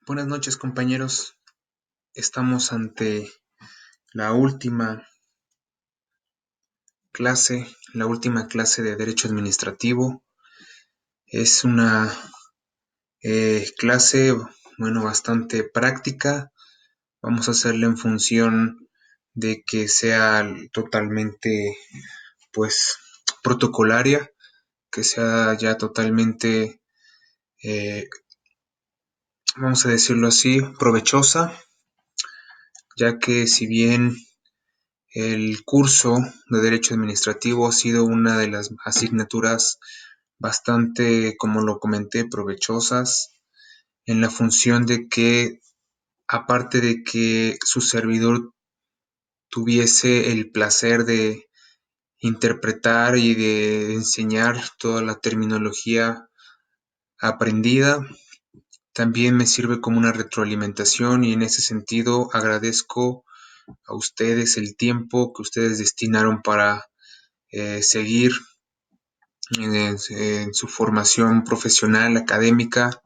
Buenas noches, compañeros. Estamos ante la última la última clase de Derecho Administrativo. Es una clase, bueno, bastante práctica. Vamos a hacerla en función de que sea totalmente, pues, protocolaria, que sea ya totalmente, eh, vamos a decirlo así, provechosa, ya que si bien el curso de Derecho Administrativo ha sido una de las asignaturas bastante, como lo comenté, provechosas en la función de que, aparte de que su servidor tuviese el placer de interpretar y de enseñar toda la terminología aprendida, también me sirve como una retroalimentación y en ese sentido agradezco a ustedes el tiempo que ustedes destinaron para seguir en su formación profesional, académica.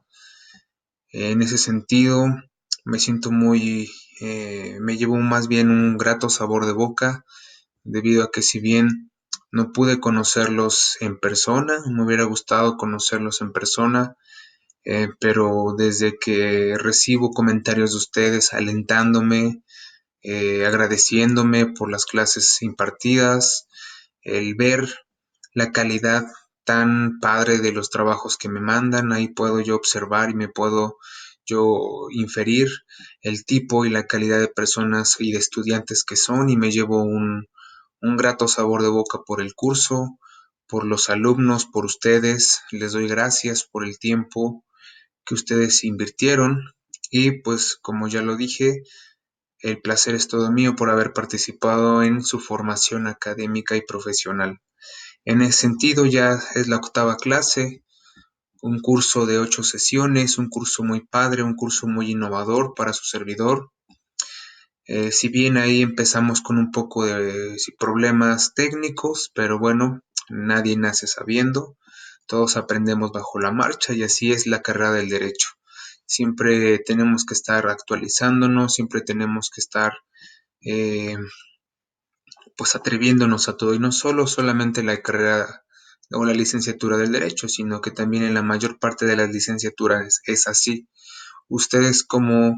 En ese sentido, me siento me llevo más bien un grato sabor de boca, debido a que si bien no pude conocerlos en persona, me hubiera gustado conocerlos en persona, pero desde que recibo comentarios de ustedes alentándome, agradeciéndome por las clases impartidas, el ver la calidad tan padre de los trabajos que me mandan, ahí puedo yo observar y me puedo yo inferir el tipo y la calidad de personas y de estudiantes que son y me llevo un grato sabor de boca por el curso, por los alumnos, por ustedes, les doy gracias por el tiempo que ustedes invirtieron y pues como ya lo dije, el placer es todo mío por haber participado en su formación académica y profesional. En ese sentido, ya es la octava clase, un curso de 8 sesiones, un curso muy padre, un curso muy innovador para su servidor. Si bien ahí empezamos con un poco de problemas técnicos, pero bueno, nadie nace sabiendo, todos aprendemos bajo la marcha y así es la carrera del derecho. Siempre tenemos que estar actualizándonos, siempre tenemos que estar eh, pues atreviéndonos a todo y no solamente la carrera o la licenciatura del derecho, sino que también en la mayor parte de las licenciaturas es así. Ustedes como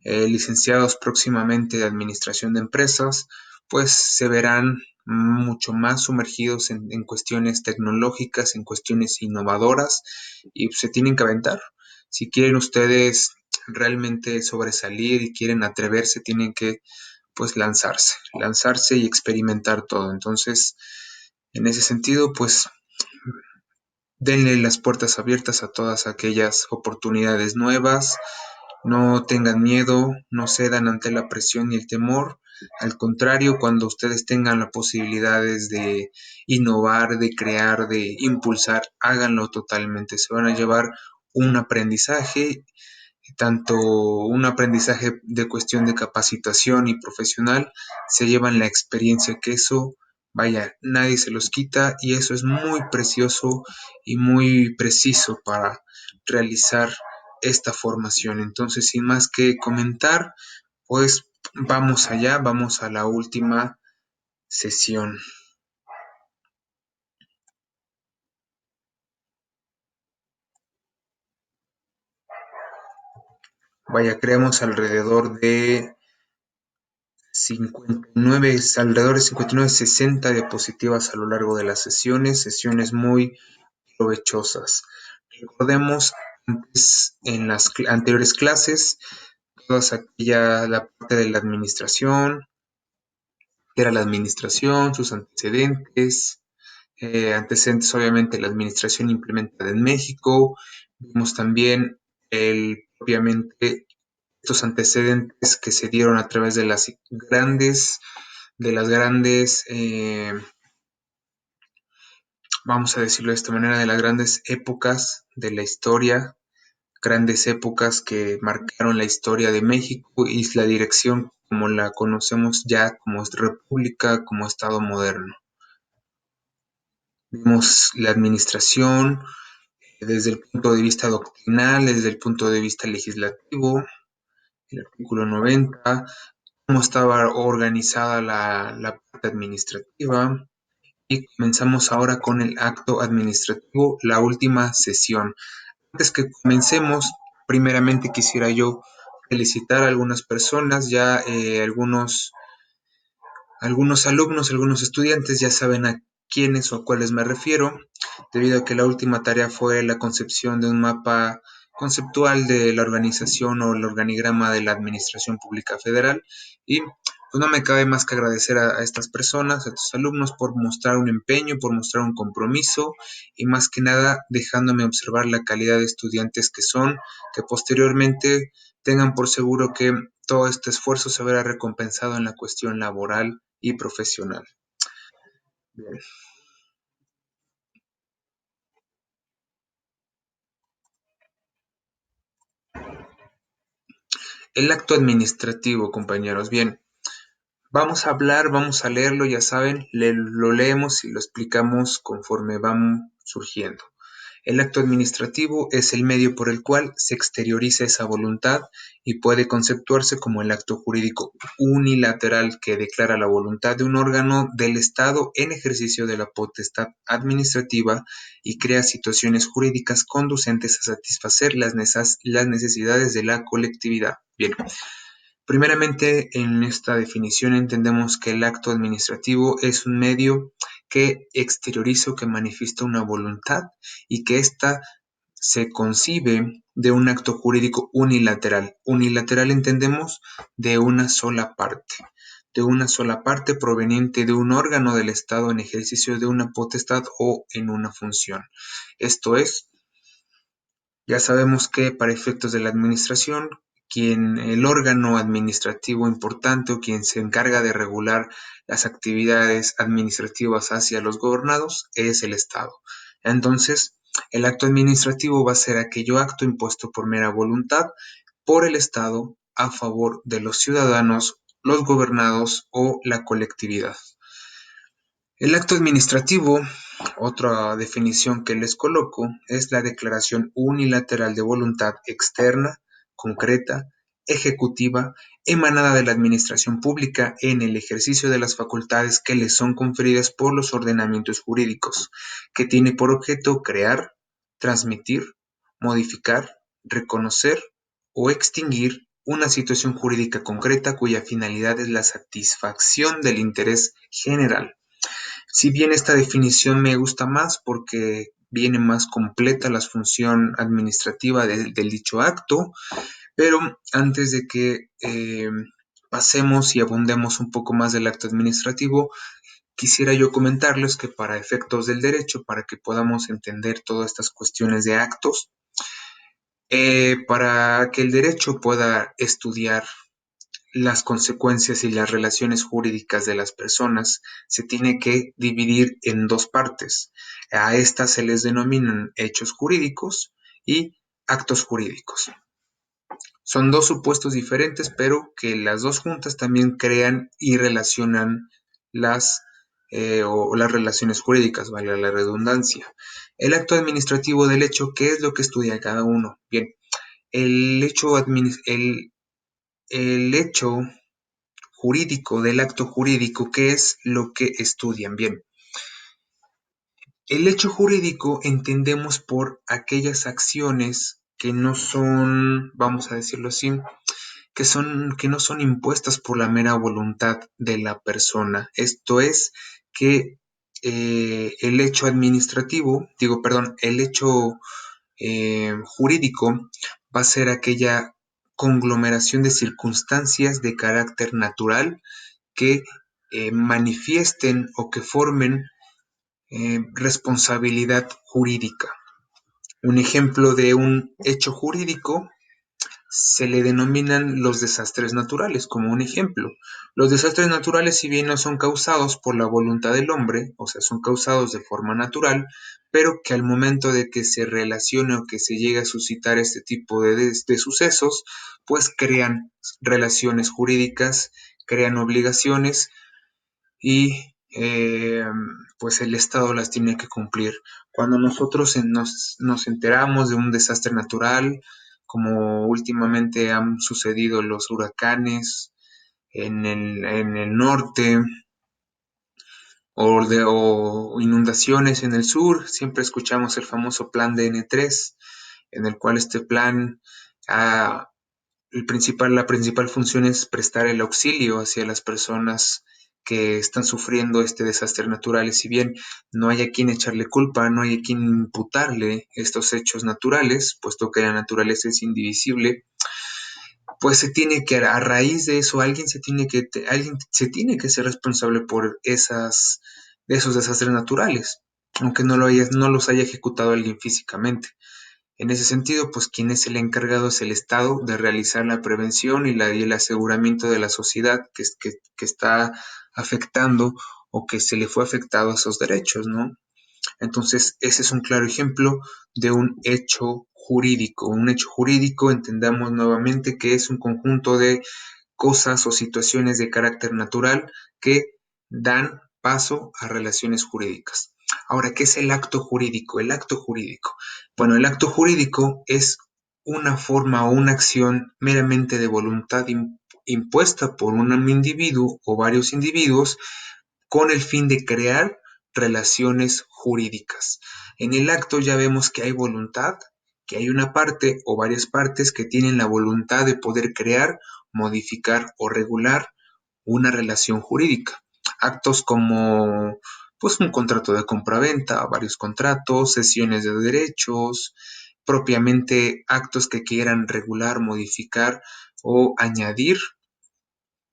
licenciados próximamente de administración de empresas, pues se verán mucho más sumergidos en cuestiones tecnológicas, en cuestiones innovadoras y se tienen que aventar. Si quieren ustedes realmente sobresalir y quieren atreverse, tienen que pues lanzarse y experimentar todo. Entonces, en ese sentido, pues denle las puertas abiertas a todas aquellas oportunidades nuevas, no tengan miedo, no cedan ante la presión y el temor. Al contrario, cuando ustedes tengan las posibilidades de innovar, de crear, de impulsar, háganlo totalmente. Se van a llevar un aprendizaje, tanto un aprendizaje de cuestión de capacitación y profesional, se llevan la experiencia que eso, vaya, nadie se los quita y eso es muy precioso y muy preciso para realizar esta formación. Entonces, sin más que comentar, pues vamos allá, vamos a la última sesión. Vaya, creamos alrededor de 59, 60 diapositivas a lo largo de las sesiones muy provechosas. Recordemos antes, en las anteriores clases, la parte de la administración, que era la administración, sus antecedentes, antecedentes obviamente la administración implementada en México, vimos también propiamente estos antecedentes que se dieron a través de las grandes, vamos a decirlo de esta manera, de las grandes épocas de la historia, grandes épocas que marcaron la historia de México y la dirección como la conocemos ya como república, como Estado moderno. Vimos la administración, desde el punto de vista doctrinal, desde el punto de vista legislativo, el artículo 90, cómo estaba organizada la parte administrativa. Y comenzamos ahora con el acto administrativo, la última sesión. Antes que comencemos, primeramente quisiera yo felicitar a algunas personas, ya algunos alumnos, algunos estudiantes ya saben a quiénes o a cuáles me refiero, debido a que la última tarea fue la concepción de un mapa conceptual de la organización o el organigrama de la Administración Pública Federal. Y pues no me cabe más que agradecer a estas personas, a estos alumnos, por mostrar un empeño, por mostrar un compromiso y más que nada dejándome observar la calidad de estudiantes que son, que posteriormente tengan por seguro que todo este esfuerzo se verá recompensado en la cuestión laboral y profesional. Bien. El acto administrativo, compañeros. Bien, vamos a hablar, vamos a leerlo, ya saben, lo leemos y lo explicamos conforme van surgiendo. El acto administrativo es el medio por el cual se exterioriza esa voluntad y puede conceptuarse como el acto jurídico unilateral que declara la voluntad de un órgano del Estado en ejercicio de la potestad administrativa y crea situaciones jurídicas conducentes a satisfacer las necesidades de la colectividad. Bien, primeramente, en esta definición entendemos que el acto administrativo es un medio que exterioriza o que manifiesta una voluntad y que ésta se concibe de un acto jurídico unilateral. Unilateral entendemos de una sola parte proveniente de un órgano del Estado en ejercicio de una potestad o en una función. Esto es, ya sabemos que para efectos de la administración, el órgano administrativo importante o quien se encarga de regular las actividades administrativas hacia los gobernados es el Estado. Entonces, el acto administrativo va a ser aquello acto impuesto por mera voluntad por el Estado a favor de los ciudadanos, los gobernados o la colectividad. El acto administrativo, otra definición que les coloco, es la declaración unilateral de voluntad externa, concreta, ejecutiva, emanada de la administración pública en el ejercicio de las facultades que le son conferidas por los ordenamientos jurídicos, que tiene por objeto crear, transmitir, modificar, reconocer o extinguir una situación jurídica concreta cuya finalidad es la satisfacción del interés general. Si bien esta definición me gusta más porque viene más completa la función administrativa del dicho acto, pero antes de que pasemos y abundemos un poco más del acto administrativo, quisiera yo comentarles que para efectos del derecho, para que podamos entender todas estas cuestiones de actos, para que el derecho pueda estudiar las consecuencias y las relaciones jurídicas de las personas se tiene que dividir en dos partes. A estas se les denominan hechos jurídicos y actos jurídicos. Son dos supuestos diferentes, pero que las dos juntas también crean y relacionan las relaciones jurídicas, vale la redundancia. El acto administrativo del hecho, ¿qué es lo que estudia cada uno? Bien, el hecho, el hecho jurídico del acto jurídico, ¿qué es lo que estudian? Bien, el hecho jurídico entendemos por aquellas acciones que no son, vamos a decirlo así, que no son impuestas por la mera voluntad de la persona. Esto es que el hecho administrativo, digo, perdón, el hecho jurídico va a ser aquella conglomeración de circunstancias de carácter natural que manifiesten o que formen responsabilidad jurídica. Un ejemplo de un hecho jurídico se le denominan los desastres naturales, como un ejemplo. Los desastres naturales, si bien no son causados por la voluntad del hombre, o sea, son causados de forma natural, pero que al momento de que se relacione o que se llegue a suscitar este tipo de sucesos, pues crean relaciones jurídicas, crean obligaciones y pues el Estado las tiene que cumplir. Cuando nosotros nos enteramos de un desastre natural, como últimamente han sucedido los huracanes en el norte, o inundaciones en el sur, siempre escuchamos el famoso plan DN3, en el cual este plan, ah, la principal función es prestar el auxilio hacia las personas que están sufriendo este desastre natural. Y si bien no hay a quien echarle culpa, no hay a quien imputarle estos hechos naturales, puesto que la naturaleza es indivisible, pues se tiene que, a raíz de eso, alguien se tiene que ser responsable por de esos desastres naturales, aunque no los haya ejecutado alguien físicamente. En ese sentido, pues quien es el encargado es el Estado de realizar la prevención y el aseguramiento de la sociedad que está afectando o que se le fue afectado a esos derechos, ¿no? Entonces, ese es un claro ejemplo de un hecho jurídico. Un hecho jurídico, entendamos nuevamente que es un conjunto de cosas o situaciones de carácter natural que dan paso a relaciones jurídicas. Ahora, ¿qué es el acto jurídico? El acto jurídico. Bueno, el acto jurídico es una forma o una acción meramente de voluntad impuesta por un individuo o varios individuos con el fin de crear relaciones jurídicas. En el acto ya vemos que hay voluntad, que hay una parte o varias partes que tienen la voluntad de poder crear, modificar o regular una relación jurídica. Actos como pues un contrato de compraventa, varios contratos, sesiones de derechos, propiamente actos que quieran regular, modificar o añadir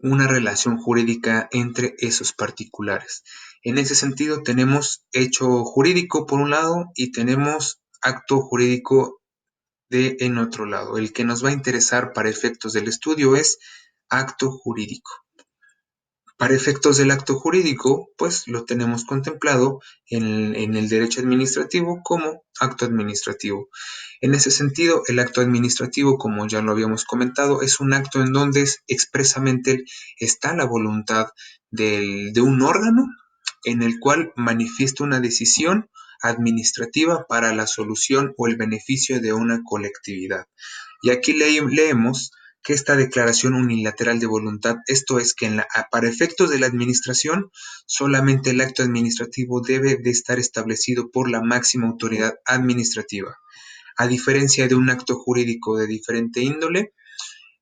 una relación jurídica entre esos particulares. En ese sentido, tenemos hecho jurídico por un lado y tenemos acto jurídico en otro lado. El que nos va a interesar para efectos del estudio es acto jurídico. Para efectos del acto jurídico, pues lo tenemos contemplado en el derecho administrativo como acto administrativo. En ese sentido, el acto administrativo, como ya lo habíamos comentado, es un acto en donde expresamente está la voluntad de un órgano en el cual manifiesta una decisión administrativa para la solución o el beneficio de una colectividad. Y aquí leemos que esta declaración unilateral de voluntad, esto es que para efectos de la administración, solamente el acto administrativo debe de estar establecido por la máxima autoridad administrativa. A diferencia de un acto jurídico de diferente índole,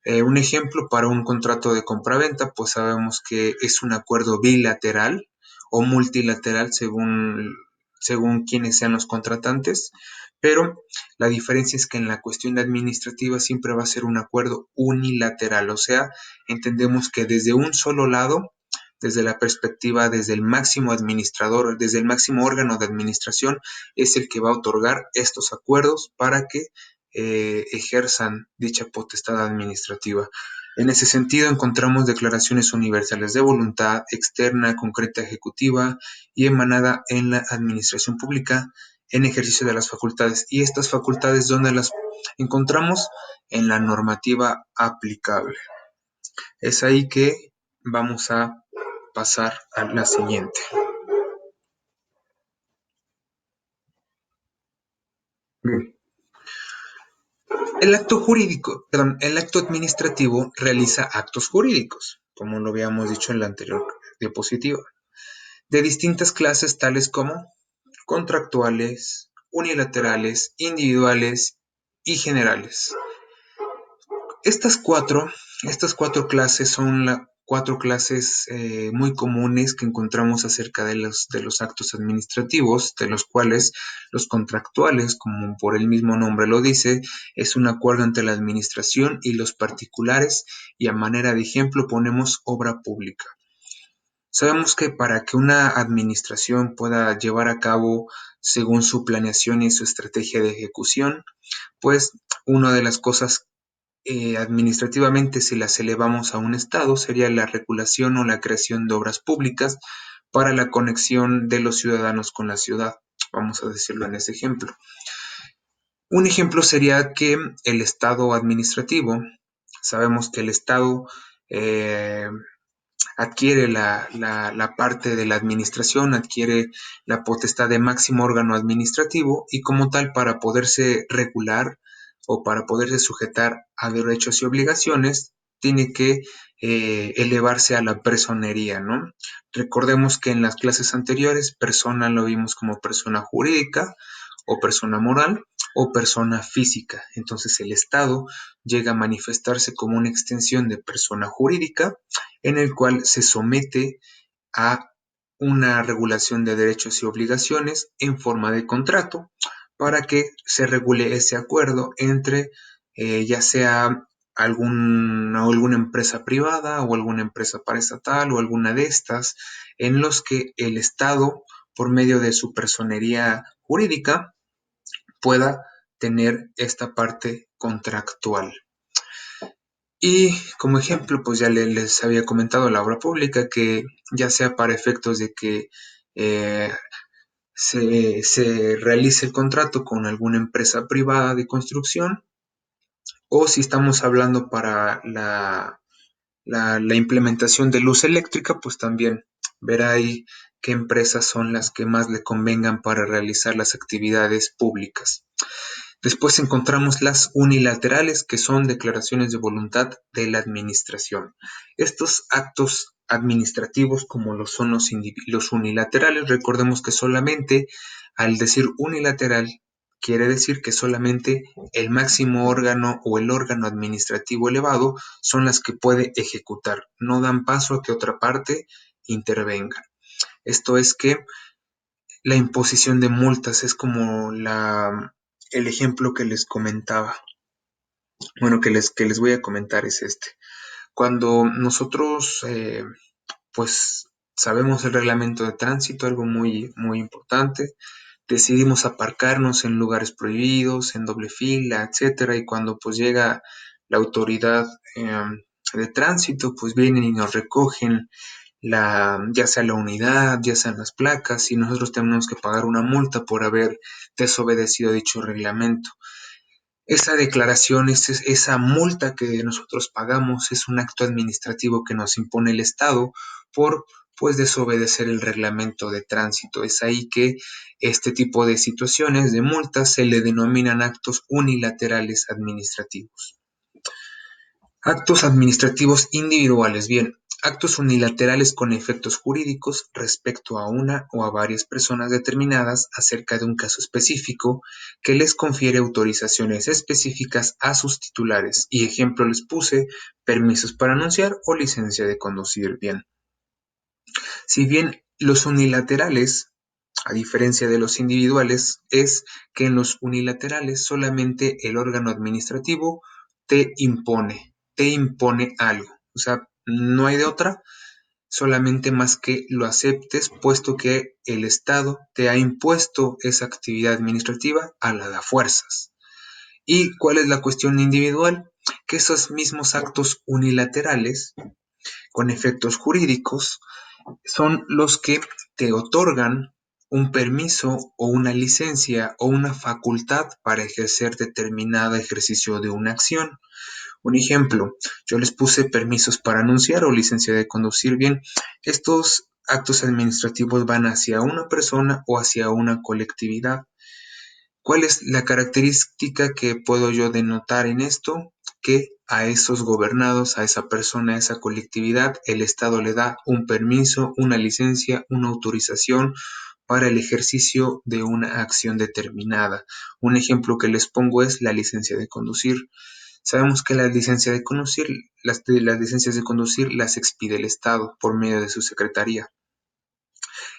un ejemplo para un contrato de compraventa, pues sabemos que es un acuerdo bilateral o multilateral según quienes sean los contratantes, pero la diferencia es que en la cuestión administrativa siempre va a ser un acuerdo unilateral, o sea, entendemos que desde un solo lado, desde la perspectiva, desde el máximo administrador, desde el máximo órgano de administración, es el que va a otorgar estos acuerdos para que ejerzan dicha potestad administrativa. En ese sentido, encontramos declaraciones universales de voluntad externa, concreta, ejecutiva y emanada en la administración pública en ejercicio de las facultades. Y estas facultades, ¿dónde las encontramos? En la normativa aplicable. Es ahí que vamos a pasar a la siguiente. Bien. El acto administrativo realiza actos jurídicos, como lo habíamos dicho en la anterior diapositiva, de distintas clases tales como contractuales, unilaterales, individuales y generales. Estas cuatro, estas cuatro clases son cuatro clases muy comunes que encontramos acerca de los actos administrativos, de los cuales los contractuales, como por el mismo nombre lo dice, es un acuerdo entre la administración y los particulares, y a manera de ejemplo ponemos obra pública. Sabemos que para que una administración pueda llevar a cabo según su planeación y su estrategia de ejecución, pues una de las cosas administrativamente, si las elevamos a un estado, sería la regulación o la creación de obras públicas para la conexión de los ciudadanos con la ciudad. Vamos a decirlo en ese ejemplo. Un ejemplo sería que el estado administrativo, sabemos que el estado eh, adquiere la parte de la administración, adquiere la potestad de máximo órgano administrativo y como tal para poderse regular o para poderse sujetar a derechos y obligaciones, tiene que elevarse a la personería, ¿no? Recordemos que en las clases anteriores, persona lo vimos como persona jurídica o persona moral o persona física. Entonces el Estado llega a manifestarse como una extensión de persona jurídica en el cual se somete a una regulación de derechos y obligaciones en forma de contrato para que se regule ese acuerdo entre ya sea alguna empresa privada o alguna empresa paraestatal o alguna de estas en los que el Estado, por medio de su personería jurídica, pueda tener esta parte contractual. Y como ejemplo, pues ya les había comentado la obra pública, que ya sea para efectos de que eh, se realice el contrato con alguna empresa privada de construcción, o si estamos hablando para la implementación de luz eléctrica, pues también ver ahí qué empresas son las que más le convengan para realizar las actividades públicas. Después encontramos las unilaterales, que son declaraciones de voluntad de la administración. Estos actos administrativos, como lo son los unilaterales, recordemos que solamente al decir unilateral quiere decir que solamente el máximo órgano o el órgano administrativo elevado son las que puede ejecutar, no dan paso a que otra parte intervenga. Esto es que la imposición de multas es como el ejemplo que les comentaba. Bueno, que les voy a comentar es este. Cuando nosotros, pues, sabemos el reglamento de tránsito, algo muy, muy importante, decidimos aparcarnos en lugares prohibidos, en doble fila, etcétera, y cuando pues llega la autoridad de tránsito, pues vienen y nos recogen ya sea la unidad, ya sean las placas, y nosotros tenemos que pagar una multa por haber desobedecido dicho reglamento. Esa declaración, esa multa que nosotros pagamos es un acto administrativo que nos impone el Estado por pues desobedecer el reglamento de tránsito. Es ahí que este tipo de situaciones de multas se le denominan actos unilaterales administrativos. Actos administrativos individuales. Bien, actos unilaterales con efectos jurídicos respecto a una o a varias personas determinadas acerca de un caso específico que les confiere autorizaciones específicas a sus titulares. Y ejemplo les puse permisos para anunciar o licencia de conducir. Bien, si bien los unilaterales, a diferencia de los individuales, es que en los unilaterales solamente el órgano administrativo te impone algo. O sea, no hay de otra, solamente más que lo aceptes, puesto que el Estado te ha impuesto esa actividad administrativa a la de fuerzas. ¿Y cuál es la cuestión individual? Que esos mismos actos unilaterales, con efectos jurídicos, son los que te otorgan un permiso o una licencia o una facultad para ejercer determinado ejercicio de una acción. Un ejemplo, yo les puse permisos para anunciar o licencia de conducir. Bien, estos actos administrativos van hacia una persona o hacia una colectividad. ¿Cuál es la característica que puedo yo denotar en esto? Que a esos gobernados, a esa persona, a esa colectividad, el Estado le da un permiso, una licencia, una autorización para el ejercicio de una acción determinada. Un ejemplo que les pongo es la licencia de conducir. Sabemos que la licencia de conducir, las licencias de conducir las expide el Estado por medio de su secretaría.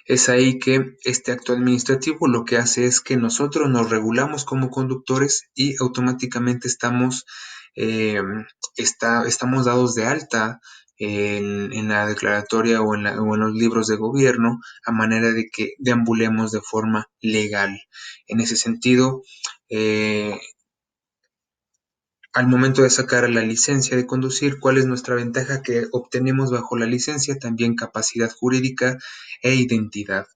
Es ahí que este acto administrativo lo que hace es que nosotros nos regulamos como conductores y automáticamente eh, estamos dados de alta en la declaratoria o en los libros de gobierno a manera de que deambulemos de forma legal. En ese sentido, eh, al momento de sacar la licencia de conducir, ¿cuál es nuestra ventaja que obtenemos bajo la licencia? También capacidad jurídica e identidad.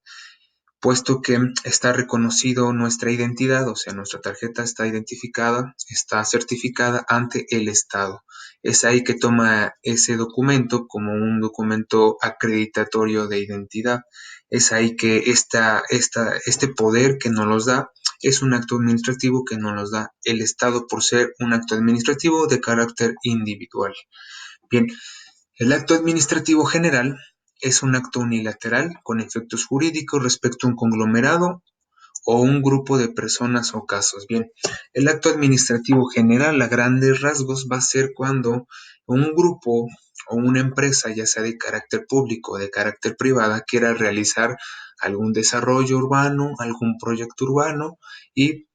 puesto que está reconocido nuestra identidad, o sea, nuestra tarjeta está identificada, está certificada ante el Estado. Es ahí que toma ese documento como un documento acreditatorio de identidad. Es ahí que este poder que nos los da es un acto administrativo que nos los da el Estado por ser un acto administrativo de carácter individual. Bien, el acto administrativo general es un acto unilateral con efectos jurídicos respecto a un conglomerado o un grupo de personas o casos. Bien, el acto administrativo general a grandes rasgos va a ser cuando un grupo o una empresa, ya sea de carácter público o de carácter privada, quiera realizar algún desarrollo urbano, algún proyecto urbano y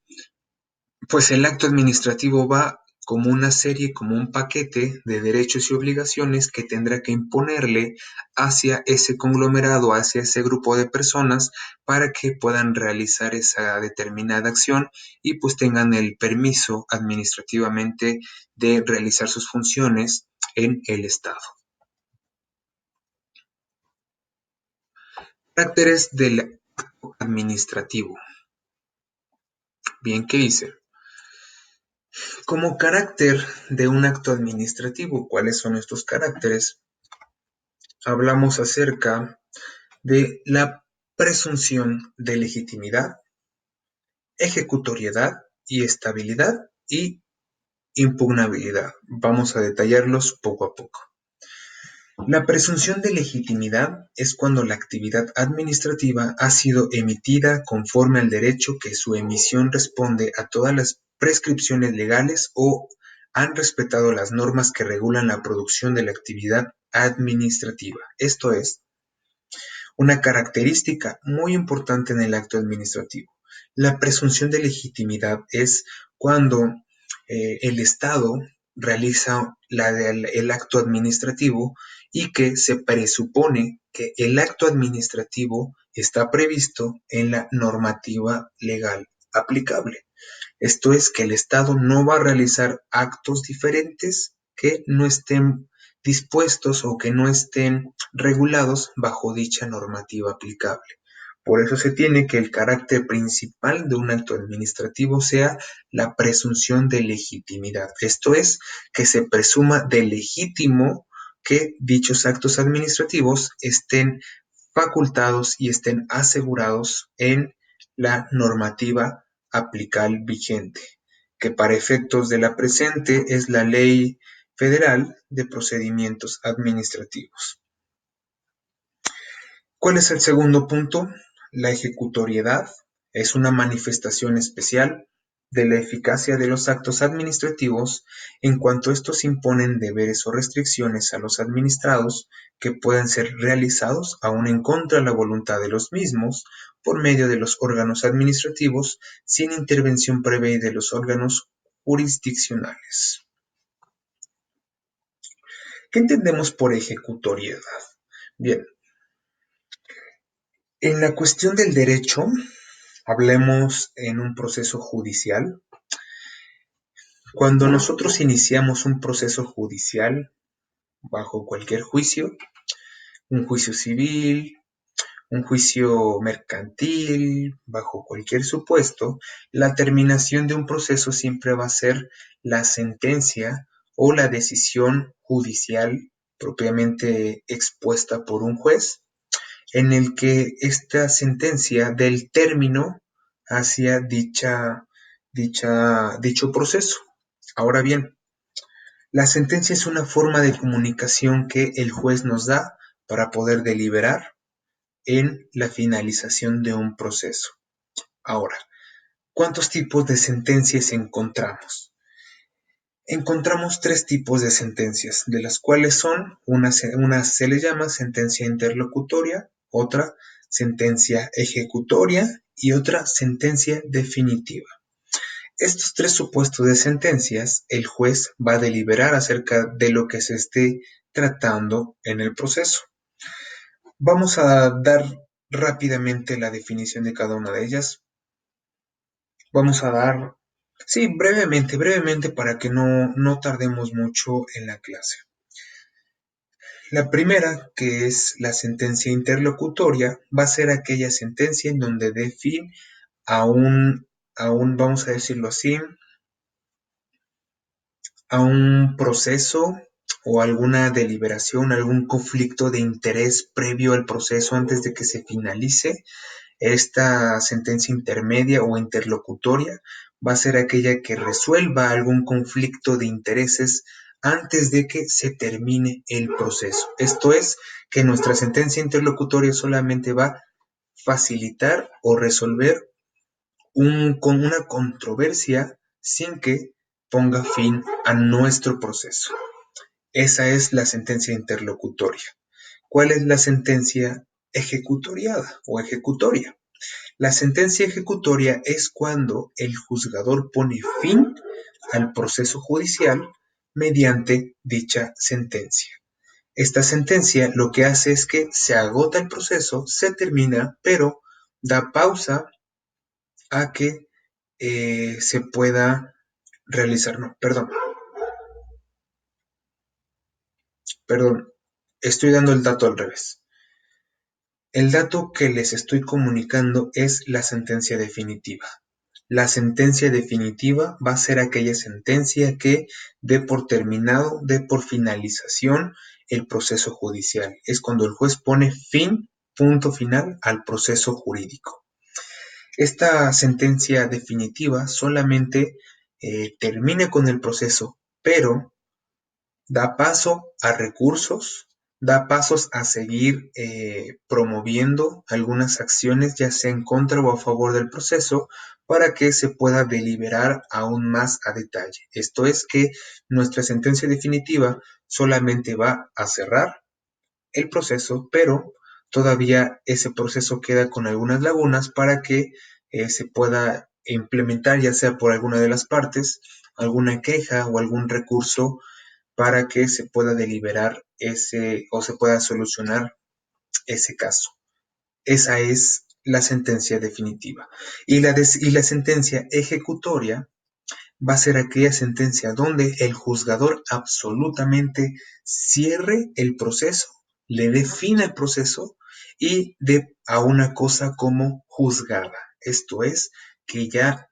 pues el acto administrativo va como una serie, como un paquete de derechos y obligaciones que tendrá que imponerle hacia ese conglomerado, hacia ese grupo de personas, para que puedan realizar esa determinada acción y pues tengan el permiso administrativamente de realizar sus funciones en el Estado. Caracteres del acto administrativo. Bien, ¿qué dice? Como carácter de un acto administrativo, ¿cuáles son estos caracteres? Hablamos acerca de la presunción de legitimidad, ejecutoriedad y estabilidad y impugnabilidad. Vamos a detallarlos poco a poco. La presunción de legitimidad es cuando la actividad administrativa ha sido emitida conforme al derecho, que su emisión responde a todas las prescripciones legales o han respetado las normas que regulan la producción de la actividad administrativa. Esto es una característica muy importante en el acto administrativo. La presunción de legitimidad es cuando el Estado realiza el acto administrativo y que se presupone que el acto administrativo está previsto en la normativa legal aplicable. Esto es que el Estado no va a realizar actos diferentes que no estén dispuestos o que no estén regulados bajo dicha normativa aplicable. Por eso se tiene que el carácter principal de un acto administrativo sea la presunción de legitimidad. Esto es, que se presuma de legítimo que dichos actos administrativos estén facultados y estén asegurados en la normativa aplical vigente, que para efectos de la presente es la Ley Federal de Procedimientos Administrativos. ¿Cuál es el segundo punto? La ejecutoriedad es una manifestación especial de la eficacia de los actos administrativos en cuanto estos imponen deberes o restricciones a los administrados que pueden ser realizados aun en contra de la voluntad de los mismos por medio de los órganos administrativos sin intervención previa de los órganos jurisdiccionales. ¿Qué entendemos por ejecutoriedad? Bien, en la cuestión del derecho, hablemos en un proceso judicial. Cuando nosotros iniciamos un proceso judicial bajo cualquier juicio, un juicio civil, un juicio mercantil, bajo cualquier supuesto, la terminación de un proceso siempre va a ser la sentencia o la decisión judicial propiamente expuesta por un juez, en el que esta sentencia del término hacia dicho proceso. Ahora bien, la sentencia es una forma de comunicación que el juez nos da para poder deliberar en la finalización de un proceso. Ahora, ¿cuántos tipos de sentencias encontramos? Encontramos tres tipos de sentencias, de las cuales son, una se le llama sentencia interlocutoria, otra sentencia ejecutoria y otra sentencia definitiva. Estos tres supuestos de sentencias, el juez va a deliberar acerca de lo que se esté tratando en el proceso. Vamos a dar rápidamente la definición de cada una de ellas. Vamos a dar, sí, brevemente, para que no tardemos mucho en la clase. La primera, que es la sentencia interlocutoria, va a ser aquella sentencia en donde dé fin a vamos a decirlo así, a un proceso o alguna deliberación, algún conflicto de interés previo al proceso antes de que se finalice. Esta sentencia intermedia o interlocutoria va a ser aquella que resuelva algún conflicto de intereses antes de que se termine el proceso. Esto es, que nuestra sentencia interlocutoria solamente va a facilitar o resolver con una controversia sin que ponga fin a nuestro proceso. Esa es la sentencia interlocutoria. ¿Cuál es la sentencia ejecutoriada o ejecutoria? La sentencia ejecutoria es cuando el juzgador pone fin al proceso judicial mediante dicha sentencia. Esta sentencia lo que hace es que se agota el proceso, se termina, pero da pausa a que se pueda realizar. No, perdón, estoy dando el dato al revés. El dato que les estoy comunicando es la sentencia definitiva. La sentencia definitiva va a ser aquella sentencia que dé por terminado, dé por finalización el proceso judicial. Es cuando el juez pone fin, punto final al proceso jurídico. Esta sentencia definitiva solamente termina con el proceso, pero da paso a recursos, da pasos a seguir promoviendo algunas acciones, ya sea en contra o a favor del proceso, para que se pueda deliberar aún más a detalle. Esto es que nuestra sentencia definitiva solamente va a cerrar el proceso, pero todavía ese proceso queda con algunas lagunas para que se pueda implementar, ya sea por alguna de las partes, alguna queja o algún recurso para que se pueda deliberar ese o se pueda solucionar ese caso. Esa es la sentencia definitiva. Y la sentencia ejecutoria va a ser aquella sentencia donde el juzgador absolutamente cierre el proceso, le dé fin al proceso y dé a una cosa como juzgada. Esto es, que ya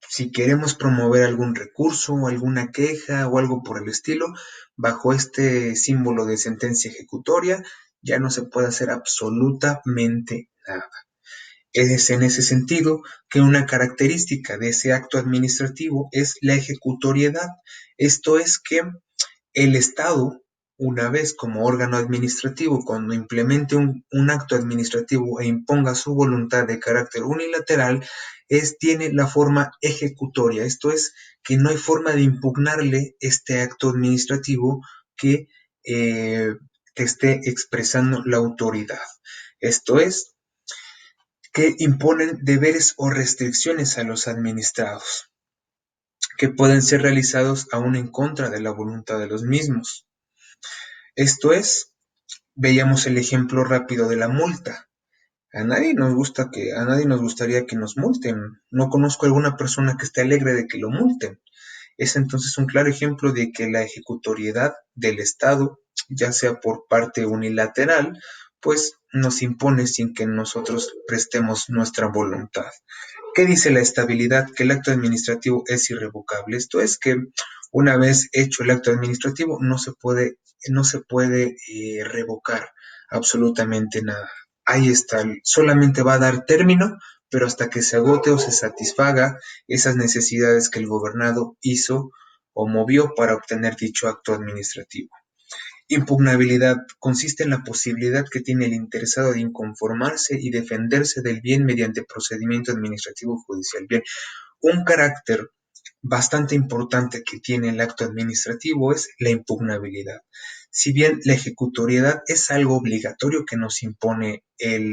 si queremos promover algún recurso o alguna queja o algo por el estilo, bajo este símbolo de sentencia ejecutoria, ya no se puede hacer absolutamente nada. Es en ese sentido que una característica de ese acto administrativo es la ejecutoriedad. Esto es que el Estado, una vez como órgano administrativo, cuando implemente un acto administrativo e imponga su voluntad de carácter unilateral, tiene la forma ejecutoria. Esto es que no hay forma de impugnarle este acto administrativo que, eh, que esté expresando la autoridad. Esto es que imponen deberes o restricciones a los administrados, que pueden ser realizados aún en contra de la voluntad de los mismos. Esto es, veíamos el ejemplo rápido de la multa. A nadie nos gustaría que nos multen. No conozco alguna persona que esté alegre de que lo multen. Es entonces un claro ejemplo de que la ejecutoriedad del Estado, ya sea por parte unilateral, pues nos impone sin que nosotros prestemos nuestra voluntad. ¿Qué dice la estabilidad? Que el acto administrativo es irrevocable. Esto es que una vez hecho el acto administrativo no se puede revocar absolutamente nada. Ahí está, solamente va a dar término, pero hasta que se agote o se satisfaga esas necesidades que el gobernado hizo o movió para obtener dicho acto administrativo. Impugnabilidad consiste en la posibilidad que tiene el interesado de inconformarse y defenderse del bien mediante procedimiento administrativo judicial. Bien, un carácter bastante importante que tiene el acto administrativo es la impugnabilidad. Si bien la ejecutoriedad es algo obligatorio que nos impone el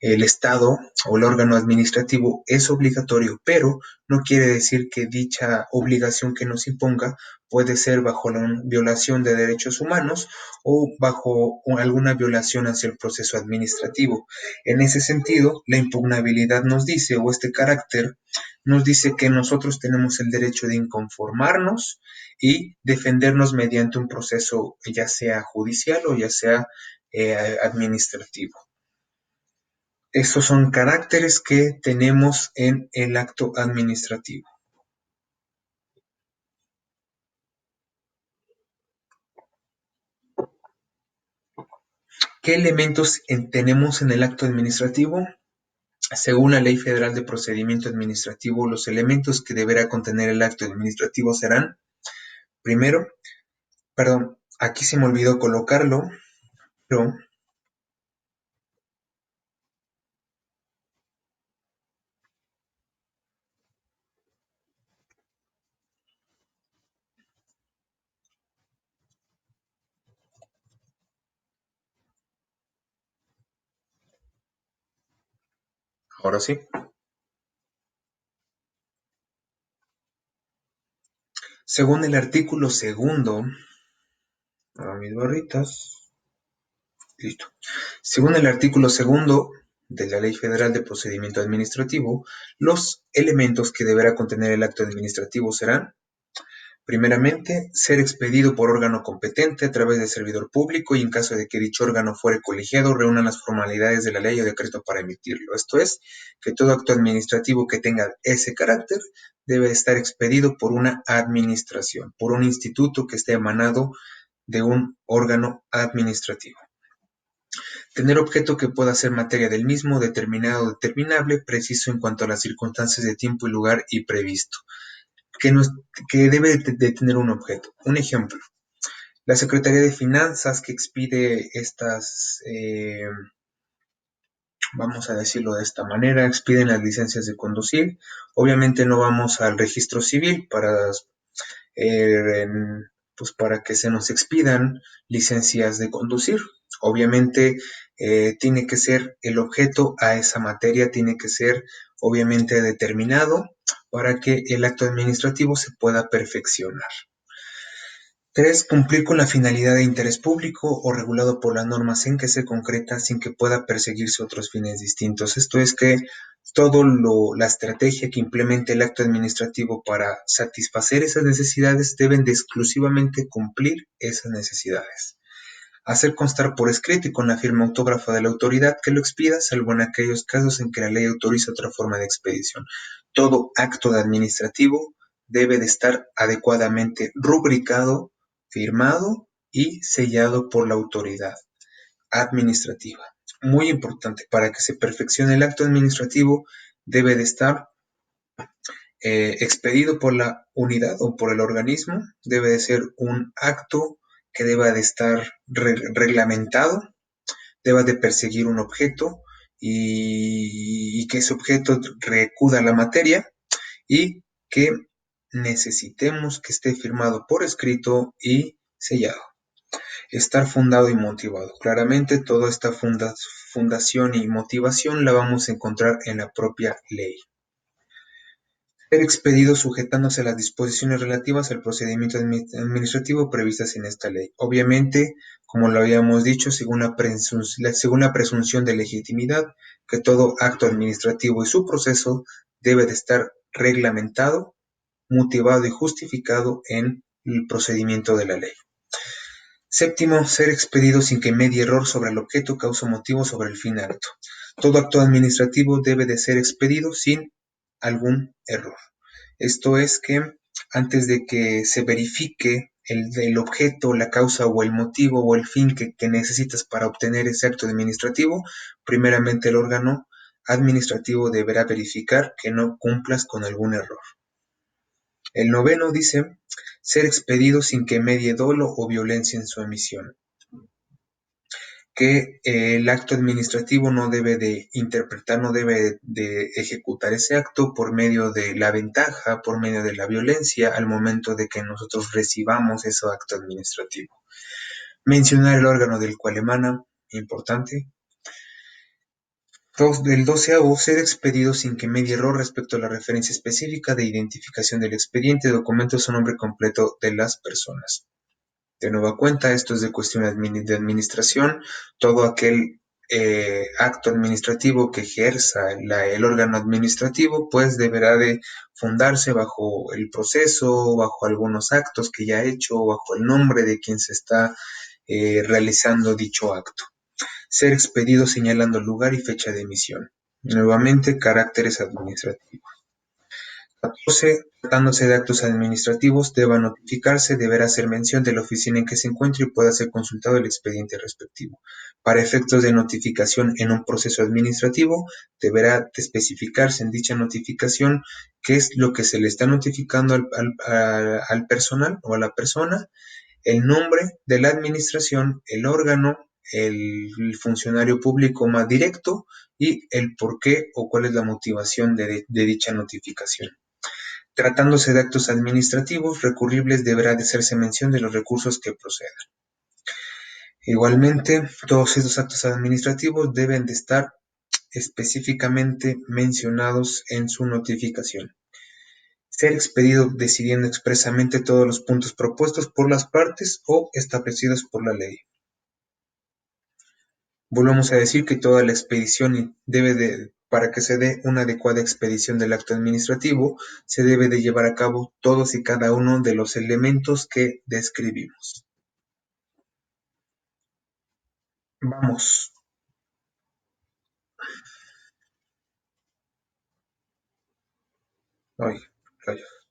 Estado o el órgano administrativo es obligatorio, pero no quiere decir que dicha obligación que nos imponga puede ser bajo la violación de derechos humanos o bajo alguna violación hacia el proceso administrativo. En ese sentido, la impugnabilidad nos dice, o este carácter nos dice que nosotros tenemos el derecho de inconformarnos y defendernos mediante un proceso ya sea judicial o ya sea administrativo. Estos son caracteres que tenemos en el acto administrativo. ¿Qué elementos tenemos en el acto administrativo? Según la Ley Federal de Procedimiento Administrativo, los elementos que deberá contener el acto administrativo serán, primero, perdón, aquí se me olvidó colocarlo, pero ahora sí. Según el artículo segundo, a mis barritas, listo. Según el artículo segundo de la Ley Federal de Procedimiento Administrativo, los elementos que deberá contener el acto administrativo serán: primeramente, ser expedido por órgano competente a través de servidor público y en caso de que dicho órgano fuere colegiado, reúnan las formalidades de la ley o decreto para emitirlo. Esto es, que todo acto administrativo que tenga ese carácter debe estar expedido por una administración, por un instituto que esté emanado de un órgano administrativo. Tener objeto que pueda ser materia del mismo, determinado o determinable, preciso en cuanto a las circunstancias de tiempo y lugar y previsto. Que, nos, que debe de tener un objeto. Un ejemplo, la Secretaría de Finanzas que expide estas, vamos a decirlo de esta manera, expiden las licencias de conducir. Obviamente no vamos al registro civil pues para que se nos expidan licencias de conducir. Obviamente tiene que ser el objeto a esa materia, tiene que ser obviamente determinado para que el acto administrativo se pueda perfeccionar. 3. Cumplir con la finalidad de interés público o regulado por las normas en que se concreta sin que pueda perseguirse otros fines distintos. Esto es que la estrategia que implemente el acto administrativo para satisfacer esas necesidades deben de exclusivamente cumplir esas necesidades. Hacer constar por escrito y con la firma autógrafa de la autoridad que lo expida, salvo en aquellos casos en que la ley autoriza otra forma de expedición. Todo acto administrativo debe de estar adecuadamente rubricado, firmado y sellado por la autoridad administrativa. Muy importante, para que se perfeccione el acto administrativo debe de estar expedido por la unidad o por el organismo, debe de ser un acto que deba de estar reglamentado, deba de perseguir un objeto y que ese objeto recuda a la materia y que necesitemos que esté firmado por escrito y sellado. Estar fundado y motivado. Claramente toda esta fundación y motivación la vamos a encontrar en la propia ley. Ser expedido sujetándose a las disposiciones relativas al procedimiento administrativo previstas en esta ley. Obviamente, como lo habíamos dicho, según la presunción de legitimidad, que todo acto administrativo y su proceso debe de estar reglamentado, motivado y justificado en el procedimiento de la ley. Séptimo, ser expedido sin que medie error sobre el objeto, causa, motivo sobre el fin acto. Todo acto administrativo debe de ser expedido sin algún error. Esto es que antes de que se verifique el objeto, la causa o el motivo o el fin que necesitas para obtener ese acto administrativo, primeramente el órgano administrativo deberá verificar que no cumplas con algún error. El noveno dice, ser expedido sin que medie dolo o violencia en su emisión. Que el acto administrativo no debe de interpretar, no debe de ejecutar ese acto por medio de la ventaja, por medio de la violencia al momento de que nosotros recibamos ese acto administrativo. Mencionar el órgano del cual emana, importante. Del 12º, ser expedido sin que medie error respecto a la referencia específica de identificación del expediente, documentos o nombre completo de las personas. De nueva cuenta, esto es de cuestión de administración, todo aquel acto administrativo que ejerza el órgano administrativo, pues deberá de fundarse bajo el proceso, bajo algunos actos que ya ha hecho, bajo el nombre de quien se está realizando dicho acto. Ser expedido señalando lugar y fecha de emisión. Nuevamente, caracteres administrativos. 14. Tratándose de actos administrativos, deba notificarse, deberá hacer mención de la oficina en que se encuentre y pueda ser consultado el expediente respectivo. Para efectos de notificación en un proceso administrativo, deberá especificarse en dicha notificación qué es lo que se le está notificando al personal o a la persona, el nombre de la administración, el órgano, el funcionario público más directo y el por qué o cuál es la motivación de dicha notificación. Tratándose de actos administrativos recurribles, deberá de hacerse mención de los recursos que procedan. Igualmente, todos estos actos administrativos deben de estar específicamente mencionados en su notificación. Ser expedido decidiendo expresamente todos los puntos propuestos por las partes o establecidos por la ley. Volvemos a decir que toda la expedición para que se dé una adecuada expedición del acto administrativo, se debe de llevar a cabo todos y cada uno de los elementos que describimos. Vamos. Ay, rayos.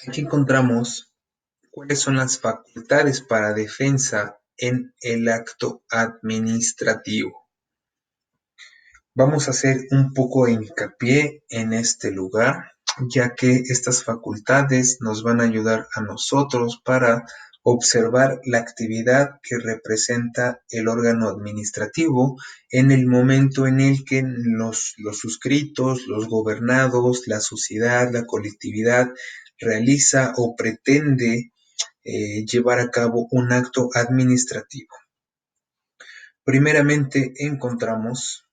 Aquí encontramos cuáles son las facultades para defensa en el acto administrativo. Vamos a hacer un poco de hincapié en este lugar, ya que estas facultades nos van a ayudar a nosotros para observar la actividad que representa el órgano administrativo en el momento en el que los suscritos, los gobernados, la sociedad, la colectividad realiza o pretende llevar a cabo un acto administrativo. Primeramente encontramos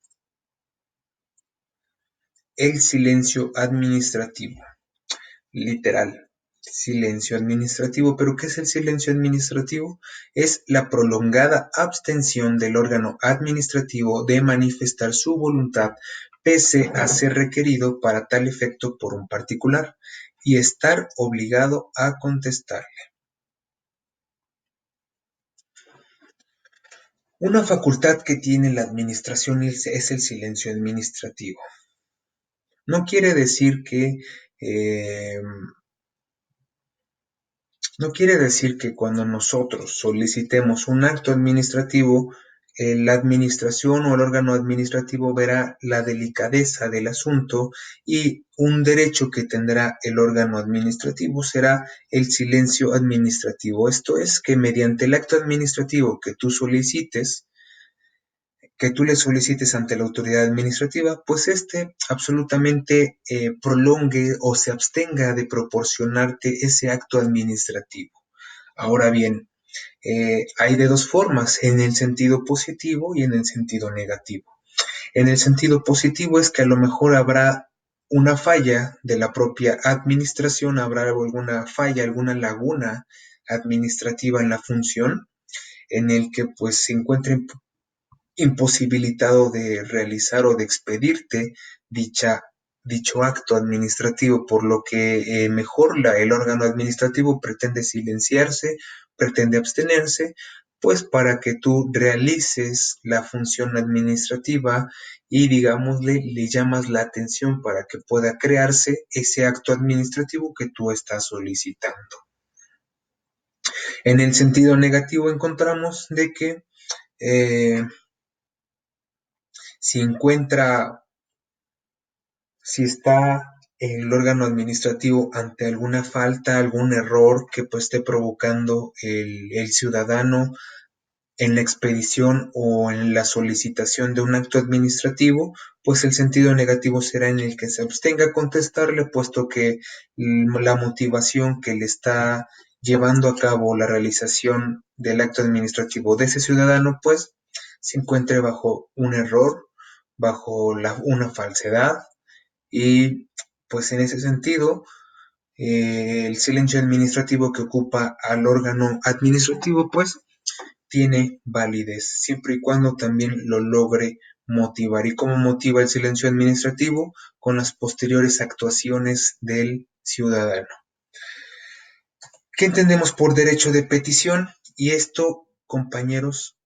el silencio administrativo, literal, silencio administrativo. ¿Pero qué es el silencio administrativo? Es la prolongada abstención del órgano administrativo de manifestar su voluntad pese a ser requerido para tal efecto por un particular y estar obligado a contestarle. Una facultad que tiene la administración es el silencio administrativo. No quiere decir que eh, No quiere decir que cuando nosotros solicitemos un acto administrativo, la administración o el órgano administrativo verá la delicadeza del asunto y un derecho que tendrá el órgano administrativo será el silencio administrativo. Esto es que mediante el acto administrativo que tú le solicites ante la autoridad administrativa, pues absolutamente prolongue o se abstenga de proporcionarte ese acto administrativo. Ahora bien, hay de dos formas, en el sentido positivo y en el sentido negativo. En el sentido positivo es que a lo mejor habrá una falla de la propia administración, habrá alguna falla, alguna laguna administrativa en la función, en el que pues se encuentre imposibilitado de realizar o de expedirte dicho acto administrativo, por lo que mejor el órgano administrativo pretende silenciarse, pretende abstenerse, pues para que tú realices la función administrativa y digamos le llamas la atención para que pueda crearse ese acto administrativo que tú estás solicitando. En el sentido negativo encontramos de que eh, si encuentra, si está el órgano administrativo ante alguna falta, algún error que pues esté provocando el ciudadano en la expedición o en la solicitación de un acto administrativo, pues el sentido negativo será en el que se abstenga a contestarle, puesto que la motivación que le está llevando a cabo la realización del acto administrativo de ese ciudadano, pues se encuentre bajo un error, bajo una falsedad y pues en ese sentido el silencio administrativo que ocupa al órgano administrativo pues tiene validez, siempre y cuando también lo logre motivar. ¿Y cómo motiva el silencio administrativo? Con las posteriores actuaciones del ciudadano. ¿Qué entendemos por derecho de petición? Y esto, compañeros,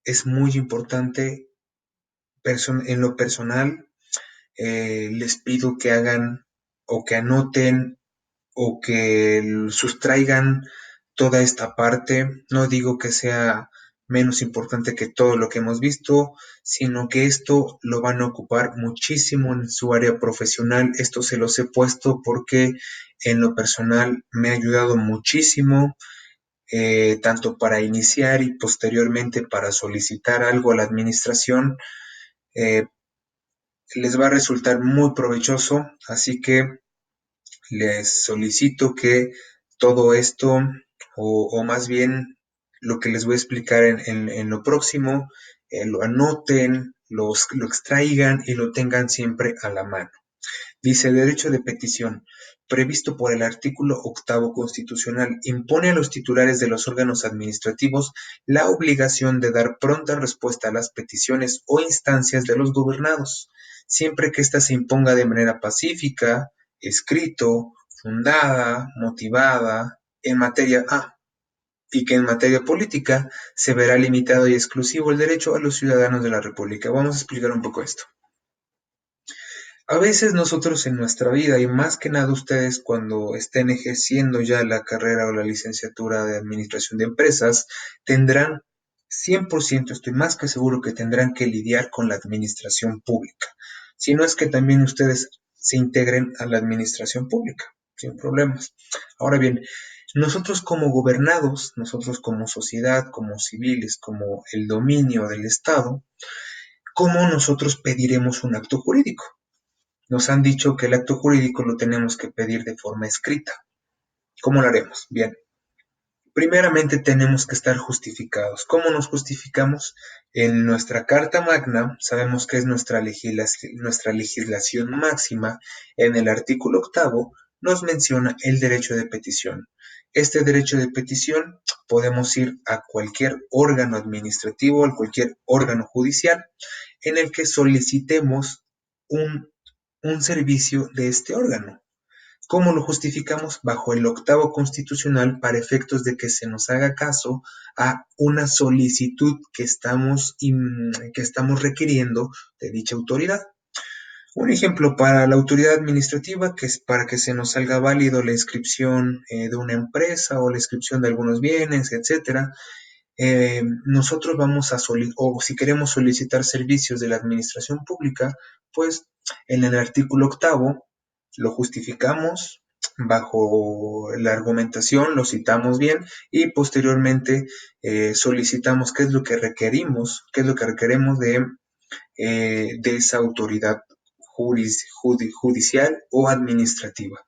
es muy importante en lo personal. Les pido que hagan o que anoten o que sustraigan toda esta parte. No digo que sea menos importante que todo lo que hemos visto, sino que esto lo van a ocupar muchísimo en su área profesional. Esto se los he puesto porque en lo personal me ha ayudado muchísimo, tanto para iniciar y posteriormente para solicitar algo a la administración. Eh, Les va a resultar muy provechoso, así que les solicito que todo esto, o más bien lo que les voy a explicar en lo próximo, lo anoten, lo extraigan y lo tengan siempre a la mano. Dice, el derecho de petición, previsto por el artículo octavo constitucional, impone a los titulares de los órganos administrativos la obligación de dar pronta respuesta a las peticiones o instancias de los gobernados, siempre que ésta se imponga de manera pacífica, escrito, fundada, motivada, en materia y que en materia política se verá limitado y exclusivo el derecho a los ciudadanos de la República. Vamos a explicar un poco esto. A veces nosotros en nuestra vida, y más que nada ustedes cuando estén ejerciendo ya la carrera o la licenciatura de administración de empresas, tendrán 100%, estoy más que seguro que tendrán que lidiar con la administración pública. Si no es que también ustedes se integren a la administración pública, sin problemas. Ahora bien, nosotros como gobernados, nosotros como sociedad, como civiles, como el dominio del Estado, ¿cómo nosotros pediremos un acto jurídico? Nos han dicho que el acto jurídico lo tenemos que pedir de forma escrita. ¿Cómo lo haremos? Bien, primeramente tenemos que estar justificados. ¿Cómo nos justificamos? En nuestra Carta Magna, sabemos que es nuestra legislación máxima, en el artículo octavo nos menciona el derecho de petición. Este derecho de petición podemos ir a cualquier órgano administrativo, a cualquier órgano judicial, en el que solicitemos un un servicio de este órgano. ¿Cómo lo justificamos? Bajo el octavo constitucional para efectos de que se nos haga caso a una solicitud que estamos requiriendo de dicha autoridad. Un ejemplo para la autoridad administrativa, que es para que se nos salga válido la inscripción de una empresa o la inscripción de algunos bienes, etcétera. Nosotros vamos a o si queremos solicitar servicios de la administración pública, pues en el artículo octavo lo justificamos bajo la argumentación, lo citamos bien y posteriormente solicitamos qué es lo que requerimos, qué es lo que requeremos de esa autoridad judicial o administrativa.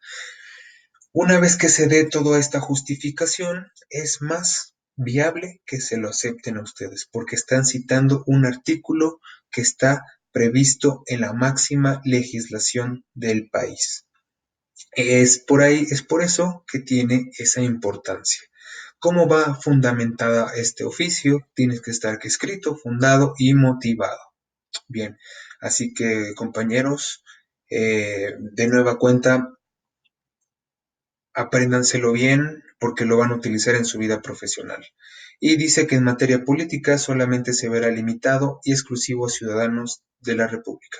Una vez que se dé toda esta justificación, es más viable que se lo acepten a ustedes, porque están citando un artículo que está previsto en la máxima legislación del país. Es por eso que tiene esa importancia. ¿Cómo va fundamentada este oficio? Tienes que estar escrito, fundado y motivado. Bien, así que compañeros, de nueva cuenta, apréndanselo bien porque lo van a utilizar en su vida profesional. Y dice que en materia política solamente se verá limitado y exclusivo a ciudadanos de la República.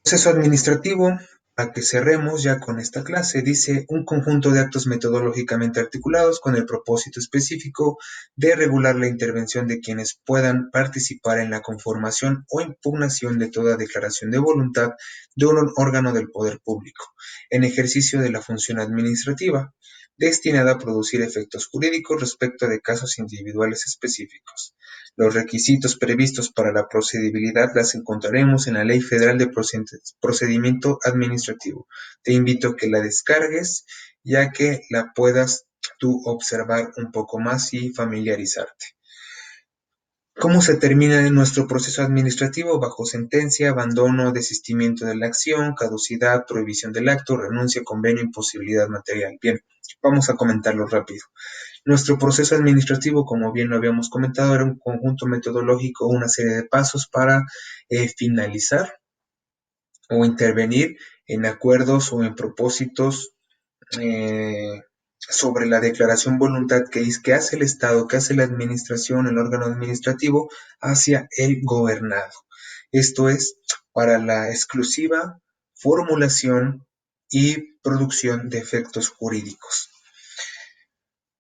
Proceso administrativo, a que cerremos ya con esta clase, dice un conjunto de actos metodológicamente articulados con el propósito específico de regular la intervención de quienes puedan participar en la conformación o impugnación de toda declaración de voluntad de un órgano del poder público, en ejercicio de la función administrativa, destinada a producir efectos jurídicos respecto de casos individuales específicos. Los requisitos previstos para la procedibilidad las encontraremos en la Ley Federal de Procedimiento Administrativo. Te invito a que la descargues, ya que la puedas tú observar un poco más y familiarizarte. ¿Cómo se termina en nuestro proceso administrativo? Bajo sentencia, abandono, desistimiento de la acción, caducidad, prohibición del acto, renuncia, convenio, imposibilidad material. Bien, vamos a comentarlo rápido. Nuestro proceso administrativo, como bien lo habíamos comentado, era un conjunto metodológico, una serie de pasos para finalizar o intervenir en acuerdos o en propósitos eh, sobre la declaración voluntad que hace el Estado, que hace la administración, el órgano administrativo, hacia el gobernado. Esto es para la exclusiva formulación y producción de efectos jurídicos.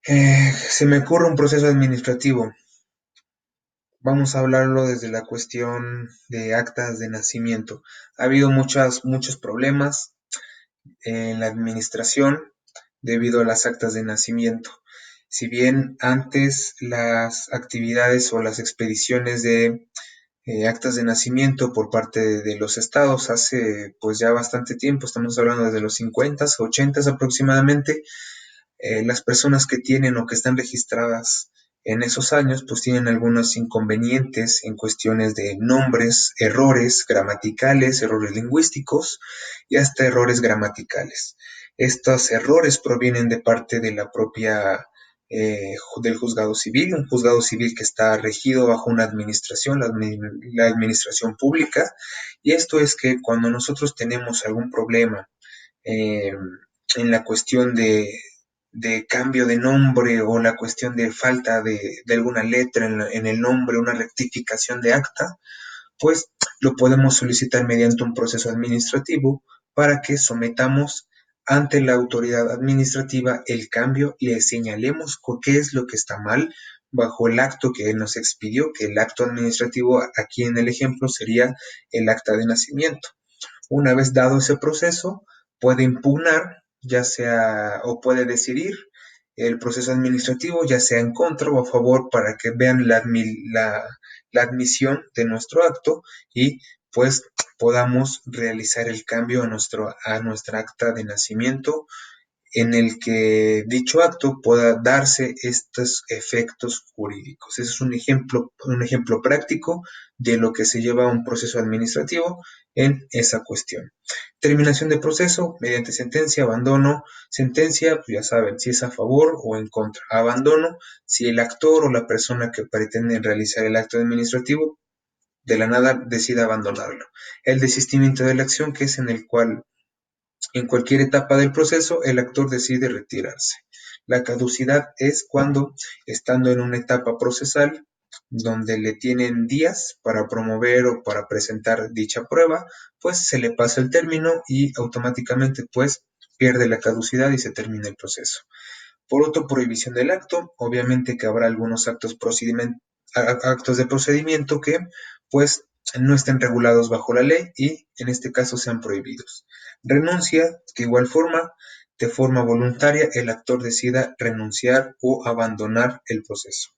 Se me ocurre un proceso administrativo. Vamos a hablarlo desde la cuestión de actas de nacimiento. Ha habido muchos problemas en la administración debido a las actas de nacimiento. Si bien antes las actividades o las expediciones de actas de nacimiento por parte de los estados hace pues ya bastante tiempo, estamos hablando desde los 50, 80 aproximadamente, las personas que tienen o que están registradas en esos años, pues tienen algunos inconvenientes en cuestiones de nombres, errores gramaticales, errores lingüísticos y hasta errores gramaticales. Estos errores provienen de parte de la propia del juzgado civil, un juzgado civil que está regido bajo una administración, la administración pública, y esto es que cuando nosotros tenemos algún problema eh, en la cuestión de cambio de nombre o la cuestión de falta de alguna letra en el nombre, una rectificación de acta, pues lo podemos solicitar mediante un proceso administrativo para que sometamos ante la autoridad administrativa el cambio y le señalemos qué es lo que está mal bajo el acto que él nos expidió, que el acto administrativo aquí en el ejemplo sería el acta de nacimiento. Una vez dado ese proceso, puede impugnar, ya sea, o puede decidir el proceso administrativo, ya sea en contra o a favor, para que vean la admisión de nuestro acto y pues podamos realizar el cambio a nuestra acta de nacimiento en el que dicho acto pueda darse estos efectos jurídicos. Ese es un ejemplo práctico de lo que se lleva a un proceso administrativo en esa cuestión. Terminación de proceso mediante sentencia, abandono. Sentencia, pues ya saben, si es a favor o en contra. Abandono, si el actor o la persona que pretende realizar el acto administrativo de la nada decide abandonarlo. El desistimiento de la acción, que es en el cual en cualquier etapa del proceso, el actor decide retirarse. La caducidad es cuando, estando en una etapa procesal, donde le tienen días para promover o para presentar dicha prueba, pues se le pasa el término y automáticamente pues pierde la caducidad y se termina el proceso. Por otro, prohibición del acto, obviamente que habrá algunos actos de procedimiento que pues no estén regulados bajo la ley y en este caso sean prohibidos. Renuncia, que igual forma, de forma voluntaria, el actor decida renunciar o abandonar el proceso.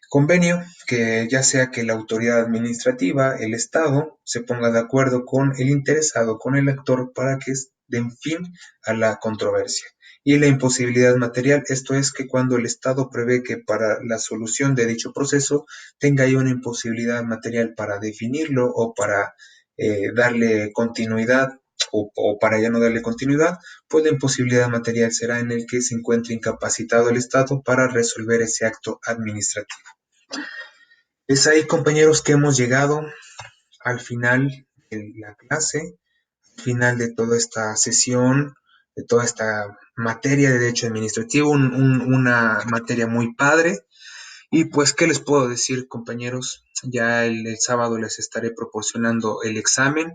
Convenio, que ya sea que la autoridad administrativa, el Estado, se ponga de acuerdo con el interesado, con el actor, para que den fin a la controversia. Y la imposibilidad material, esto es que cuando el Estado prevé que para la solución de dicho proceso tenga ahí una imposibilidad material para definirlo o para darle continuidad o para ya no darle continuidad, pues la imposibilidad material será en el que se encuentre incapacitado el Estado para resolver ese acto administrativo. Es ahí, compañeros, que hemos llegado al final de la clase, al final de toda esta sesión, de toda esta materia de derecho administrativo, una materia muy padre. Y pues, ¿qué les puedo decir, compañeros? Ya el sábado les estaré proporcionando el examen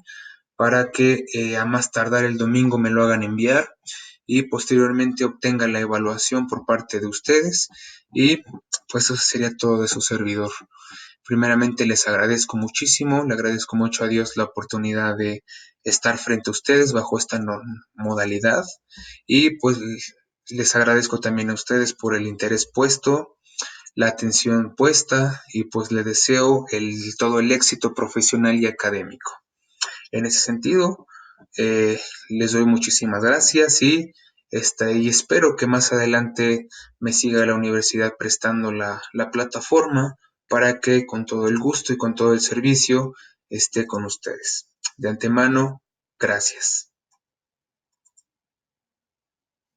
para que a más tardar el domingo me lo hagan enviar y posteriormente obtenga la evaluación por parte de ustedes. Y pues eso sería todo de su servidor. Primeramente les agradezco muchísimo, le agradezco mucho a Dios la oportunidad de estar frente a ustedes bajo esta modalidad y pues les agradezco también a ustedes por el interés puesto, la atención puesta y pues les deseo todo el éxito profesional y académico. En ese sentido, les doy muchísimas gracias y espero que más adelante me siga la universidad prestando la plataforma para que con todo el gusto y con todo el servicio esté con ustedes. De antemano, gracias.